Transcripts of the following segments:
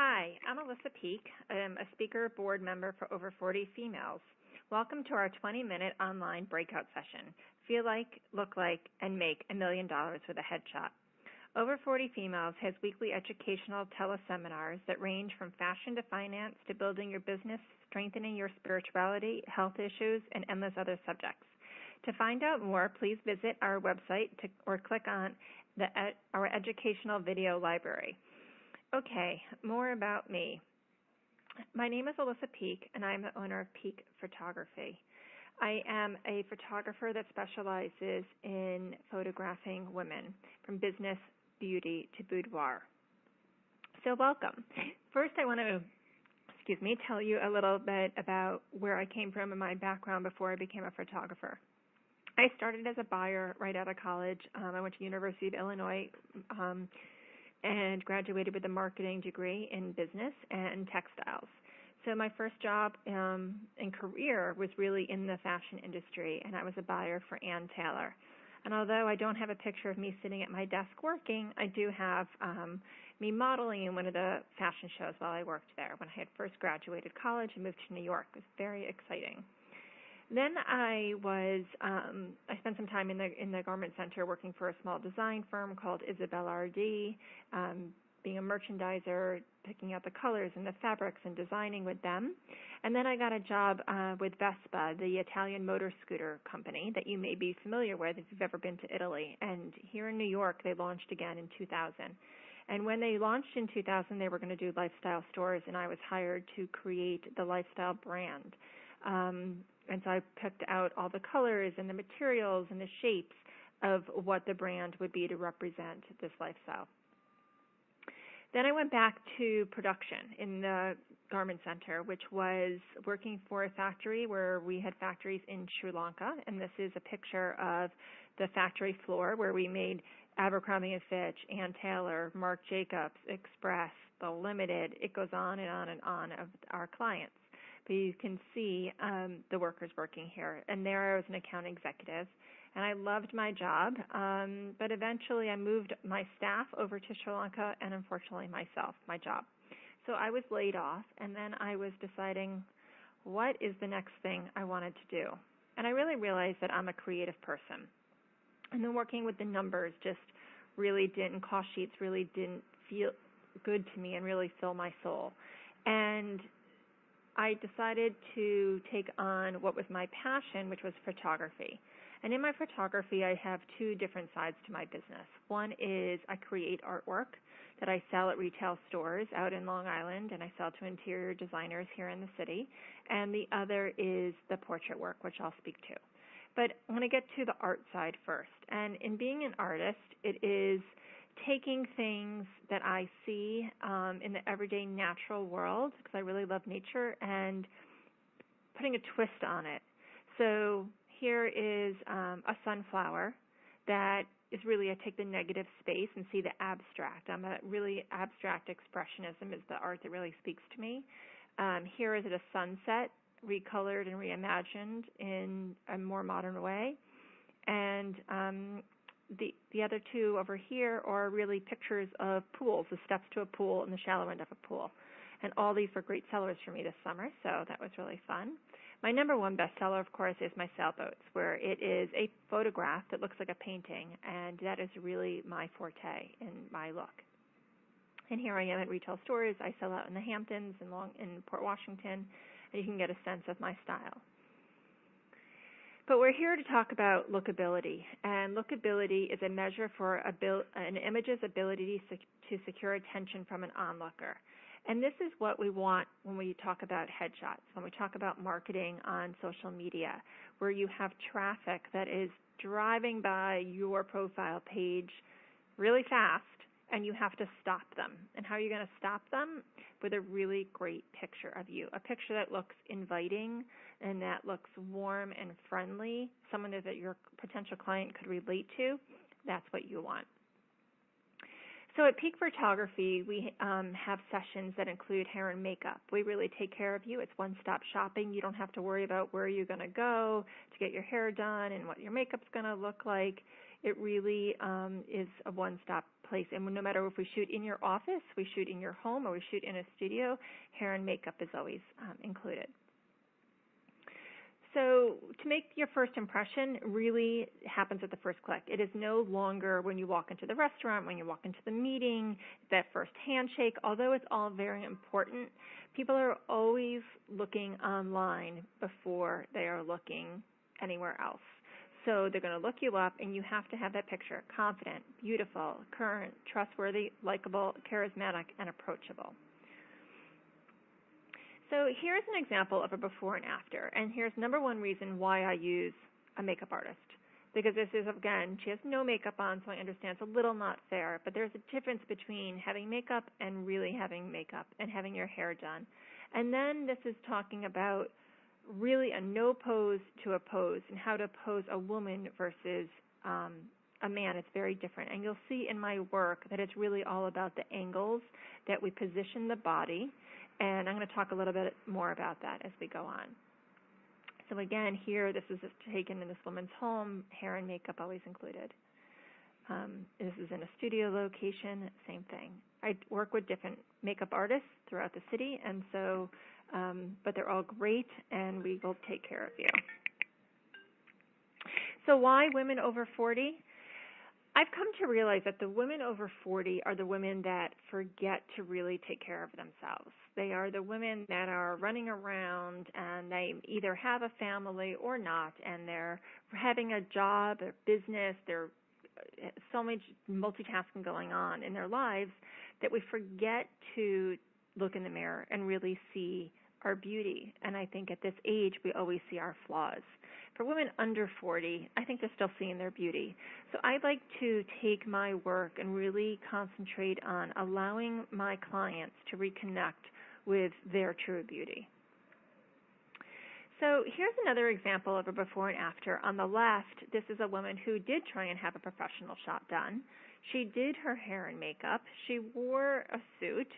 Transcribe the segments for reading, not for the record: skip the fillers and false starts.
Hi, I'm Alyssa Peek. I'm a speaker board member for Over 40 Females. Welcome to our 20-minute online breakout session. Feel like, look like, and make $1 million with a headshot. Over 40 Females has weekly educational teleseminars that range from fashion to finance to building your business, strengthening your spirituality, health issues, and endless other subjects. To find out more, please visit our website or click on our educational video library. Okay, more about me. My name is Alyssa Peek, and I'm the owner of Peek Photography. I am a photographer that specializes in photographing women, from business, beauty, to boudoir. So welcome. First, I want to, tell you a little bit about where I came from and my background before I became a photographer. I started as a buyer right out of college. I went to University of Illinois and graduated with a marketing degree in business and textiles. So my first job and career was really in the fashion industry, and I was a buyer for Ann Taylor. And although I don't have a picture of me sitting at my desk working, I do have me modeling in one of the fashion shows while I worked there. When I had first graduated college and moved to New York, it was very exciting. Then I spent some time in the garment center working for a small design firm called Isabel R.D., being a merchandiser, picking out the colors and the fabrics and designing with them. And then I got a job with Vespa, the Italian motor scooter company that you may be familiar with if you've ever been to Italy. And here in New York, they launched again in 2000. And when they launched in 2000, they were going to do lifestyle stores, and I was hired to create the lifestyle brand. And so I picked out all the colors and the materials and the shapes of what the brand would be to represent this lifestyle. Then I went back to production in the garment center, which was working for a factory where we had factories in Sri Lanka. And this is a picture of the factory floor where we made Abercrombie & Fitch, Ann Taylor, Marc Jacobs, Express, The Limited. It goes on and on and on of our clients. But you can see the workers working here. And there I was an account executive. And I loved my job, but eventually I moved my staff over to Sri Lanka and, unfortunately, my job. So I was laid off, and then I was deciding what is the next thing I wanted to do. And I really realized that I'm a creative person. And then working with the numbers just really didn't, cost sheets really didn't feel good to me and really fill my soul. And I decided to take on what was my passion, which was photography. And in my photography, I have two different sides to my business. One is I create artwork that I sell at retail stores out in Long Island, and I sell to interior designers here in the city. And the other is the portrait work, which I'll speak to. But I'm going to get to the art side first. And in being an artist, it is taking things that I see in the everyday natural world, because I really love nature, and putting a twist on it. So here is a sunflower that is really, I take the negative space and see the abstract. I'm a really abstract expressionism is the art that really speaks to me. Here is it a sunset, recolored and reimagined in a more modern way. And the other two over here are really pictures of pools, the steps to a pool and the shallow end of a pool. And all these were great sellers for me this summer, so that was really fun. My number one bestseller, of course, is my sailboats, where it is a photograph that looks like a painting, and that is really my forte in my look. And here I am at retail stores. I sell out in the Hamptons and in Port Washington, and you can get a sense of my style. But we're here to talk about lookability, and lookability is a measure for an image's ability to secure attention from an onlooker. And this is what we want when we talk about headshots, when we talk about marketing on social media, where you have traffic that is driving by your profile page really fast, and you have to stop them. And how are you going to stop them? With a really great picture of you, a picture that looks inviting and that looks warm and friendly, someone that your potential client could relate to. That's what you want. So at Peek Photography, we have sessions that include hair and makeup. We really take care of you. It's one-stop shopping. You don't have to worry about where you're going to go to get your hair done and what your makeup's going to look like. It really is a one-stop place. And no matter if we shoot in your office, we shoot in your home, or we shoot in a studio, hair and makeup is always included. So to make your first impression really happens at the first click. It is no longer when you walk into the restaurant, when you walk into the meeting, that first handshake. Although it's all very important, people are always looking online before they are looking anywhere else. So they're going to look you up, and you have to have that picture: confident, beautiful, current, trustworthy, likable, charismatic, and approachable. So here's an example of a before and after, and here's number one reason why I use a makeup artist. Because this is, again, she has no makeup on, so I understand it's a little not fair, but there's a difference between having makeup and really having makeup and having your hair done. And then this is talking about really a no pose to a pose, and how to pose a woman versus a man. It's very different. And you'll see in my work that it's really all about the angles that we position the body. And I'm going to talk a little bit more about that as we go on. So again, here, this is taken in this woman's home, hair and makeup always included. This is in a studio location, same thing. I work with different makeup artists throughout the city, and so, but they're all great, and we will take care of you. So why women over 40? I've come to realize that the women over 40 are the women that forget to really take care of themselves. They are the women that are running around, and they either have a family or not, and they're having a job, a business, there's so much multitasking going on in their lives that we forget to look in the mirror and really see our beauty. And I think at this age, we always see our flaws. For women under 40, I think they're still seeing their beauty. So I like to take my work and really concentrate on allowing my clients to reconnect with their true beauty. So here's another example of a before and after. On the left, this is a woman who did try and have a professional shot done. She did her hair and makeup. She wore a suit.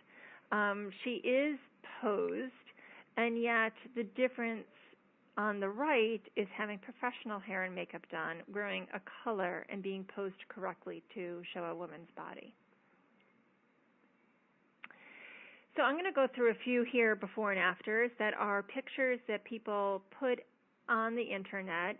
She is posed, and yet the difference on the right is having professional hair and makeup done, wearing a color, and being posed correctly to show a woman's body. So I'm going to go through a few here before and afters that are pictures that people put on the internet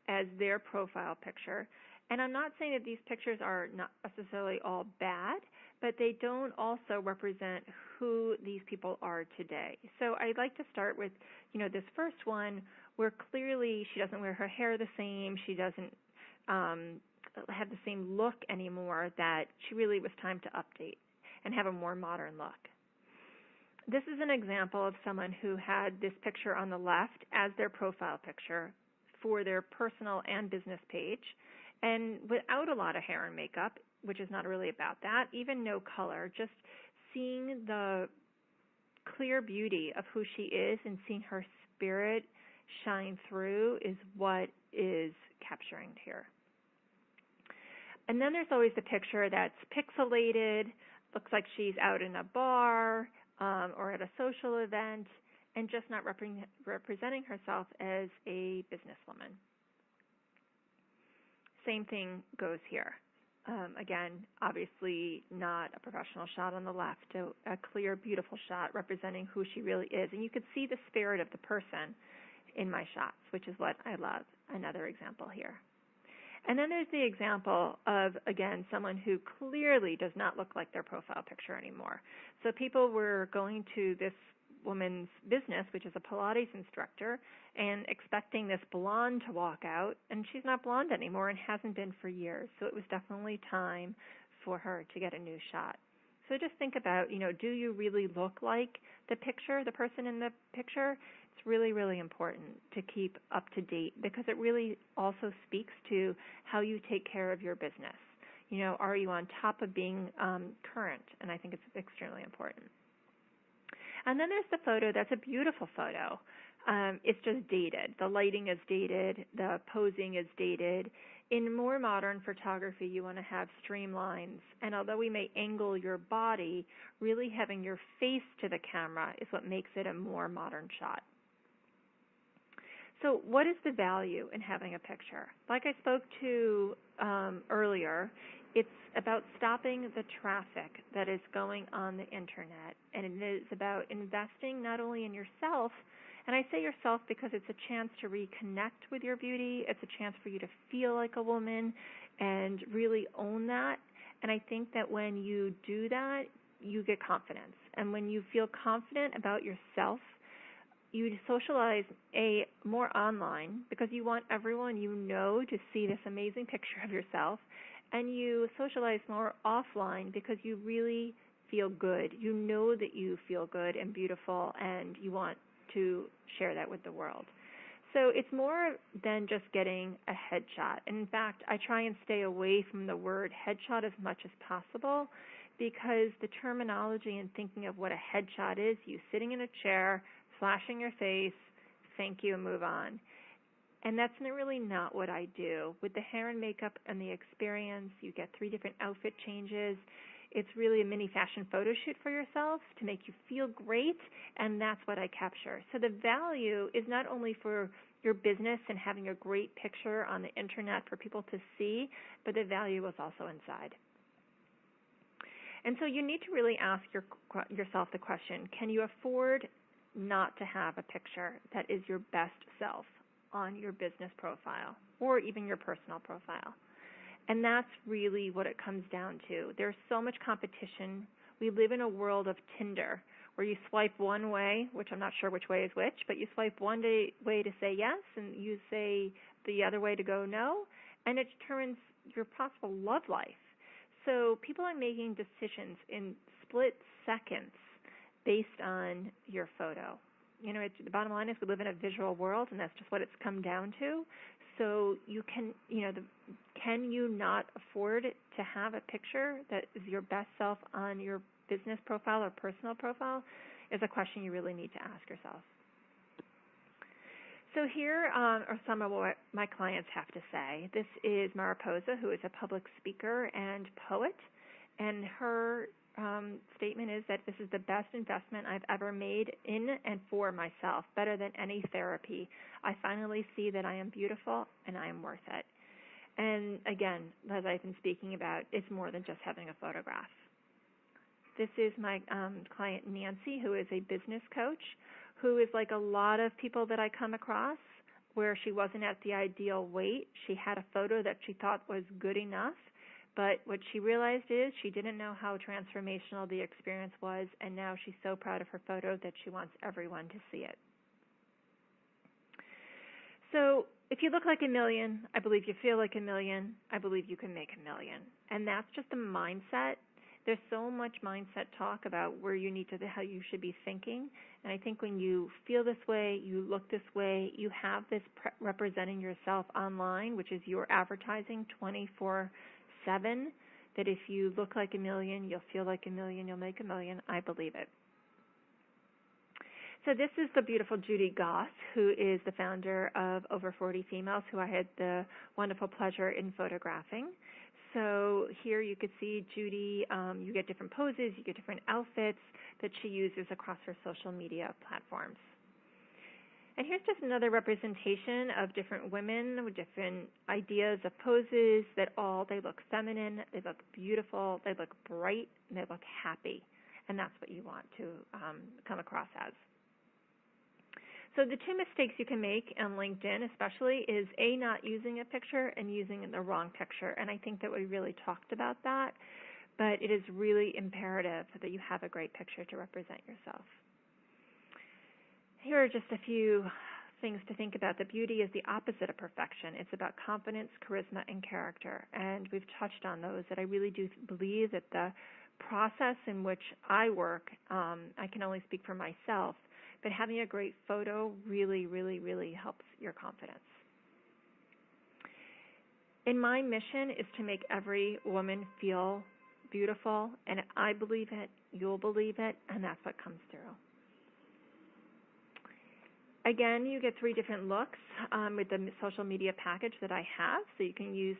as their profile picture. And I'm not saying that these pictures are not necessarily all bad, but they don't also represent who these people are today. So I'd like to start with, this first one where clearly she doesn't wear her hair the same, she doesn't have the same look anymore, that she really was time to update and have a more modern look. This is an example of someone who had this picture on the left as their profile picture for their personal and business page, and without a lot of hair and makeup, which is not really about that, even no color, just seeing the clear beauty of who she is and seeing her spirit shine through is what is capturing here. And then there's always the picture that's pixelated, looks like she's out in a bar or at a social event, and just not representing herself as a businesswoman. Same thing goes here. Again, obviously not a professional shot on the left, a clear, beautiful shot representing who she really is. And you could see the spirit of the person in my shots, which is what I love. Another example here. And then there's the example of, again, someone who clearly does not look like their profile picture anymore. So people were going to this woman's business, which is a Pilates instructor, and expecting this blonde to walk out, and she's not blonde anymore and hasn't been for years. So it was definitely time for her to get a new shot. So just think about, do you really look like the person in the picture? It's really, really important to keep up to date, because it really also speaks to how you take care of your business. Are you on top of being current? And I think it's extremely important. And then there's the photo. That's a beautiful photo. It's just dated. The lighting is dated. The posing is dated. In more modern photography, you want to have streamlines. And although we may angle your body, really having your face to the camera is what makes it a more modern shot. So what is the value in having a picture? Like I spoke to earlier, it's about stopping the traffic that is going on the internet, and it is about investing not only in yourself, and I say yourself because it's a chance to reconnect with your beauty. It's a chance for you to feel like a woman and really own that. And I think that when you do that, you get confidence. And when you feel confident about yourself, you socialize more online because you want everyone you know to see this amazing picture of yourself, and you socialize more offline because you really feel good. You know that you feel good and beautiful, and you want to share that with the world. So it's more than just getting a headshot. And in fact, I try and stay away from the word headshot as much as possible because the terminology and thinking of what a headshot is, you sitting in a chair, flashing your face, thank you, and move on. And that's really not what I do. With the hair and makeup and the experience, you get 3 different outfit changes. It's really a mini fashion photo shoot for yourself to make you feel great, and that's what I capture. So the value is not only for your business and having a great picture on the internet for people to see, but the value is also inside. And so you need to really ask yourself the question, can you afford not to have a picture that is your best self on your business profile or even your personal profile? And that's really what it comes down to. There's so much competition. We live in a world of Tinder where you swipe one way, which I'm not sure which way is which, but you swipe one way to say yes and you say the other way to go no, and it determines your possible love life. So people are making decisions in split seconds based on your photo. You know, the bottom line is we live in a visual world, and that's just what it's come down to. So you can, can you not afford to have a picture that is your best self on your business profile or personal profile is a question you really need to ask yourself. So here are some of what my clients have to say. This is Mariposa, who is a public speaker and poet, and her statement is that this is the best investment I've ever made in and for myself, better than any therapy. I finally see that I am beautiful and I am worth it. And again, as I've been speaking about, it's more than just having a photograph. This is my client Nancy, who is a business coach, who is like a lot of people that I come across, where she wasn't at the ideal weight. She had a photo that she thought was good enough, but what she realized is she didn't know how transformational the experience was, and now she's so proud of her photo that she wants everyone to see it. So if you look like $1 million, I believe you feel like $1 million, I believe you can make $1 million. And that's just a mindset. There's so much mindset talk about where you need to, how you should be thinking. And I think when you feel this way, you look this way, you have this representing yourself online, which is your advertising 24/7, that if you look like $1 million, you'll feel like $1 million, you'll make $1 million. I believe it. So this is the beautiful Judy Goss, who is the founder of Over 40 Females, who I had the wonderful pleasure in photographing. So here you could see Judy, you get different poses, you get different outfits that she uses across her social media platforms. And here's just another representation of different women with different ideas of poses that they look feminine, they look beautiful, they look bright, and they look happy. And that's what you want to come across as. So the 2 mistakes you can make on LinkedIn especially is not using a picture and using the wrong picture. And I think that we really talked about that, but it is really imperative that you have a great picture to represent yourself. Here are just a few things to think about. The beauty is the opposite of perfection. It's about confidence, charisma, and character. And we've touched on those, that I really do believe that the process in which I work, I can only speak for myself, but having a great photo really, really, really helps your confidence. And my mission is to make every woman feel beautiful, and I believe it, you'll believe it, and that's what comes through. Again, you get 3 different looks with the social media package that I have, so you can use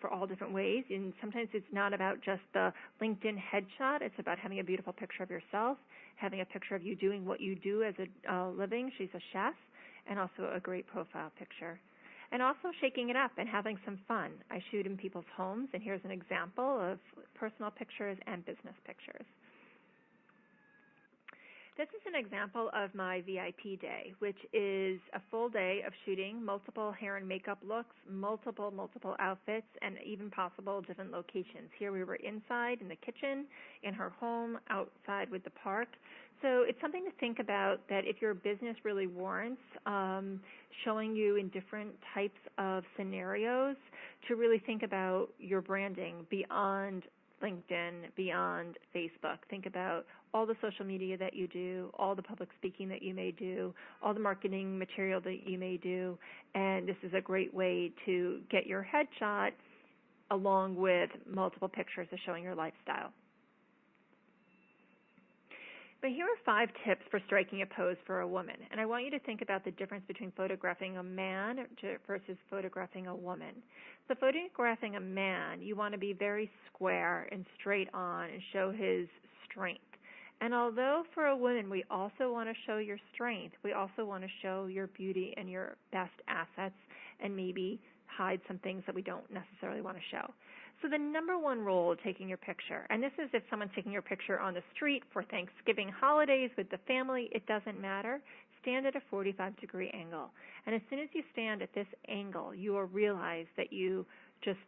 for all different ways. And sometimes it's not about just the LinkedIn headshot. It's about having a beautiful picture of yourself, having a picture of you doing what you do as a living. She's a chef, and also a great profile picture. And also shaking it up and having some fun. I shoot in people's homes, and here's an example of personal pictures and business pictures. This is an example of my VIP day, which is a full day of shooting multiple hair and makeup looks, multiple outfits, and even possible different locations. Here we were inside in the kitchen, in her home, outside with the park. So it's something to think about, that if your business really warrants showing you in different types of scenarios, to really think about your branding beyond LinkedIn, beyond Facebook. Think about all the social media that you do, all the public speaking that you may do, all the marketing material that you may do, and this is a great way to get your headshot along with multiple pictures of showing your lifestyle. But here are 5 tips for striking a pose for a woman, and I want you to think about the difference between photographing a man versus photographing a woman. So photographing a man, you want to be very square and straight on and show his strength. And although for a woman we also want to show your strength, we also want to show your beauty and your best assets and maybe hide some things that we don't necessarily want to show. So the number one rule of taking your picture, and this is if someone's taking your picture on the street for Thanksgiving holidays with the family, it doesn't matter. Stand at a 45-degree angle. And as soon as you stand at this angle, you will realize that you just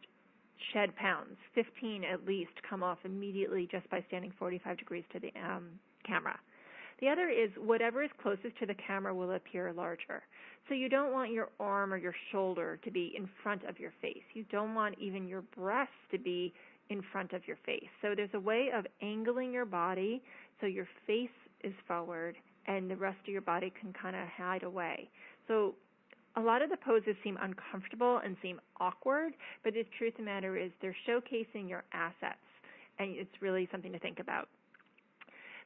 shed pounds, 15 at least, come off immediately just by standing 45 degrees to the camera. The other is whatever is closest to the camera will appear larger. So you don't want your arm or your shoulder to be in front of your face. You don't want even your breast to be in front of your face. So there's a way of angling your body so your face is forward and the rest of your body can kind of hide away. So a lot of the poses seem uncomfortable and seem awkward, but the truth of the matter is they're showcasing your assets, and it's really something to think about.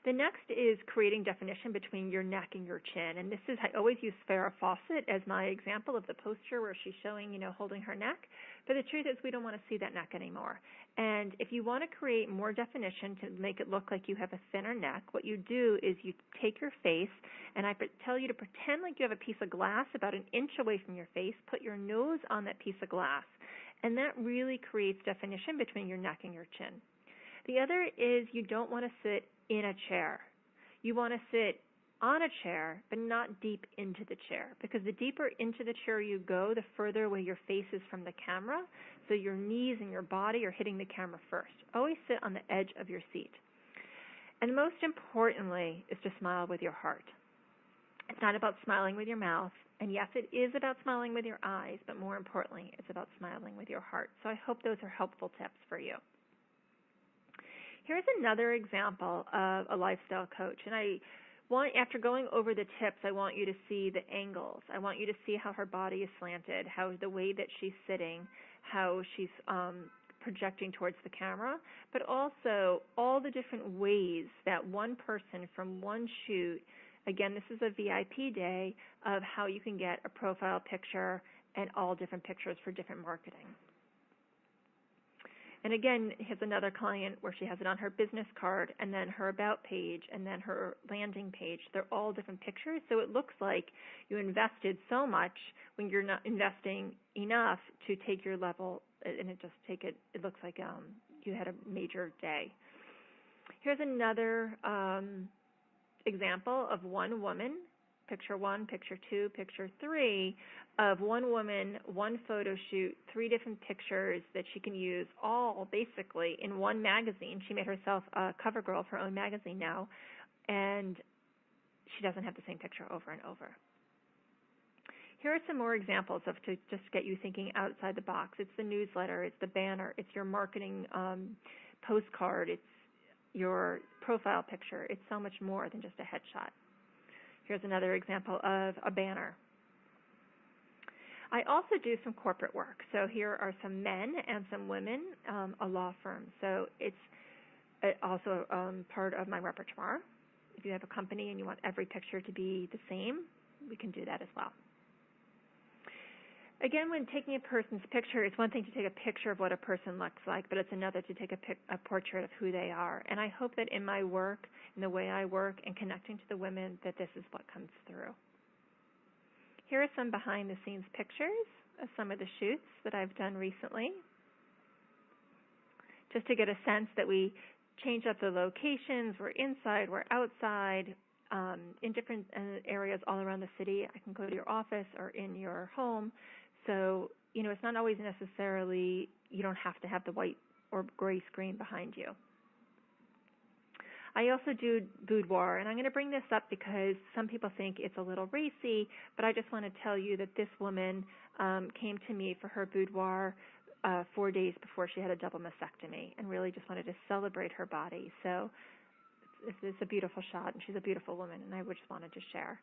The next is creating definition between your neck and your chin. And this is, I always use Farrah Fawcett as my example of the poster where she's showing, holding her neck. But the truth is we don't want to see that neck anymore. And if you want to create more definition to make it look like you have a thinner neck, what you do is you take your face, and I tell you to pretend like you have a piece of glass about an inch away from your face, put your nose on that piece of glass. And that really creates definition between your neck and your chin. The other is you don't want to sit in a chair. You want to sit on a chair, but not deep into the chair, because the deeper into the chair you go, the further away your face is from the camera, so your knees and your body are hitting the camera first. Always sit on the edge of your seat. And most importantly is to smile with your heart. It's not about smiling with your mouth, and yes, it is about smiling with your eyes, but more importantly, it's about smiling with your heart. So I hope those are helpful tips for you. Here's another example of a lifestyle coach, and after going over the tips, I want you to see the angles. I want you to see how her body is slanted, how the way that she's sitting, how she's projecting towards the camera, but also all the different ways that one person from one shoot, again, this is a VIP day, of how you can get a profile picture and all different pictures for different marketing. And again, here's another client where she has it on her business card and then her about page and then her landing page. They're all different pictures, so it looks like you invested so much when you're not investing enough to take your level, and it looks like you had a major day. Here's another example of one woman, picture 1, picture 2, picture 3, of one woman, one photo shoot, 3 different pictures that she can use all basically in one magazine. She made herself a cover girl of her own magazine now, and she doesn't have the same picture over and over. Here are some more examples to just get you thinking outside the box. It's the newsletter, it's the banner, it's your marketing postcard, it's your profile picture. It's so much more than just a headshot. Here's another example of a banner. I also do some corporate work. So here are some men and some women, a law firm. So it's also part of my repertoire. If you have a company and you want every picture to be the same, we can do that as well. Again, when taking a person's picture, it's one thing to take a picture of what a person looks like, but it's another to take a portrait of who they are. And I hope that in my work, in the way I work, and connecting to the women, that this is what comes through. Here are some behind-the-scenes pictures of some of the shoots that I've done recently, just to get a sense that we change up the locations. We're inside, we're outside, in different areas all around the city. I can go to your office or in your home. So, it's not always necessarily, you don't have to have the white or gray screen behind you. I also do boudoir, and I'm going to bring this up because some people think it's a little racy, but I just want to tell you that this woman came to me for her boudoir 4 days before she had a double mastectomy, and really just wanted to celebrate her body. So it's a beautiful shot, and she's a beautiful woman, and I just wanted to share.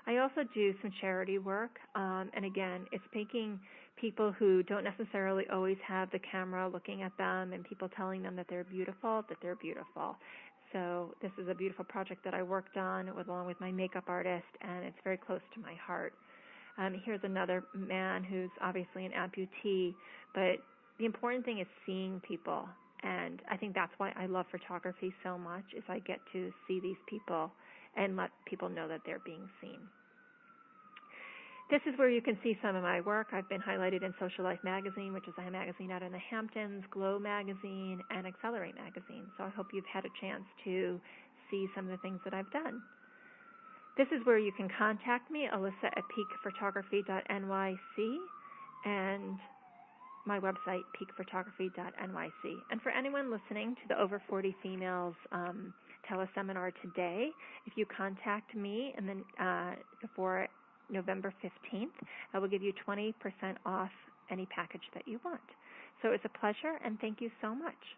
I also do some charity work, and again, it's making people who don't necessarily always have the camera looking at them and people telling them that they're beautiful, that they're beautiful. So this is a beautiful project that I worked on along with my makeup artist, and it's very close to my heart. Here's another man who's obviously an amputee, but the important thing is seeing people, and I think that's why I love photography so much, is I get to see these people and let people know that they're being seen. This is where you can see some of my work. I've been highlighted in Social Life magazine, which is a magazine out in the Hamptons, Glow magazine, and Accelerate magazine. So I hope you've had a chance to see some of the things that I've done. This is where you can contact me, Alyssa at peakphotography.nyc, and my website, peakphotography.nyc. And for anyone listening to the Over 40 Females teleseminar today, if you contact me and then before November 15th, I will give you 20% off any package that you want. So it's a pleasure, and thank you so much.